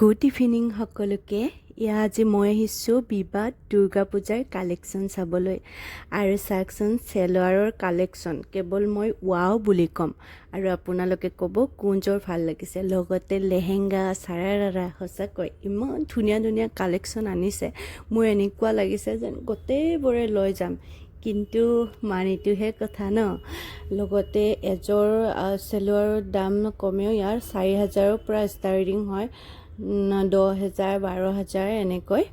Good evening সকলোকে। আজি মই আহিছোঁ বিবাহ দুৰ্গা পূজাৰ কালেকশ্যন চাবলৈ। আৰু চাওকচোন চেলোৱাৰৰ কালেকশ্যন কেৱল মই ৱাও বুলি ক'ম আৰু আপোনালোকে ক'ব কোনযোৰ ভাল লাগিছে। লগতে লেহেংগা চাৰাৰা সঁচাকৈ ইমান ধুনীয়া ধুনীয়া কালেকশ্যন আনিছে। মোৰ এনেকুৱা লাগিছে যেন গোটেইবোৰে লৈ যাম, কিন্তু মানিটোহে কথা ন। লগতে এযোৰ চেলোৱাৰৰ দাম কমেও ইয়াৰ 4,000ৰ পৰা ষ্টাৰ্টিং হয়, 10,000 12,000 এনেকৈ।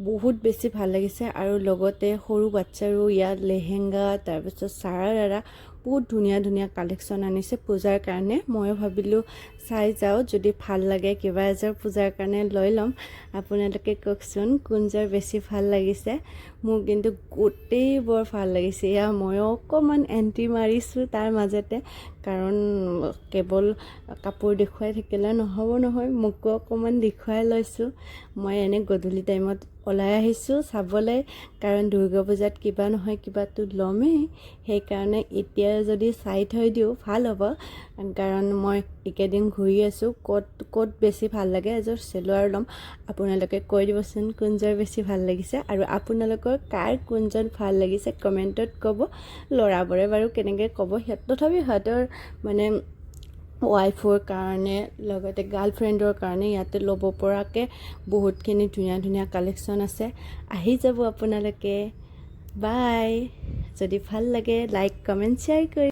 বহুত বেছি ভাল লাগিছে। আৰু লগতে সৰু বাচ্চাৰো ইয়াত লেহেংগা তাৰপিছত চাৰাৰা বহুত ধুনীয়া ধুনীয়া কালেকশ্যন আনিছে পূজাৰ কাৰণে। মই ভাবিলোঁ চাই যাওঁ, যদি ভাল লাগে কিবা এযোৰ পূজাৰ কাৰণে লৈ ল'ম। আপোনালোকে কওকচোন কোনযোৰ বেছি ভাল লাগিছে। মোৰ কিন্তু গোটেইবোৰ ভাল লাগিছে। ময়ো অকণমান এণ্ট্ৰি মাৰিছোঁ তাৰ মাজতে, কাৰণ কেৱল কাপোৰ দেখুৱাই থাকিলে নহ'ব নহয়, মোকো অকণমান দেখুৱাই লৈছোঁ। মই এনে গধূলি টাইমত ওলাই আহিছোঁ চাবলৈ, কাৰণ দুৰ্গা পূজাত কিবা নহয় কিবাটো ল'মেই। সেইকাৰণে এতিয়া যদি চাই থৈ দিওঁ ভাল হ'ব, কাৰণ মই এইকেইদিন ঘূৰি আছোঁ ক'ত বেছি ভাল লাগে এযোৰ চেলোৱাৰ ল'ম। আপোনালোকে কৈ দিবচোন কোনযোৰ বেছি ভাল লাগিছে, আৰু আপোনালোকৰ কাৰ কোনজন ভাল লাগিছে কমেণ্টত ক'ব। ল'ৰাবোৰে বাৰু কেনেকৈ ক'ব, তথাপি সিহঁতৰ মানে ৱাইফৰ কাৰণে লগতে গাৰ্লফ্ৰেণ্ডৰ কাৰণে ইয়াতে ল'ব পৰাকৈ বহুতখিনি ধুনীয়া ধুনীয়া কালেকশ্যন আছে। আহি যাব আপোনালোকে। বাই। যদি ভাল লাগে লাইক কমেণ্ট শ্বেয়াৰ কৰি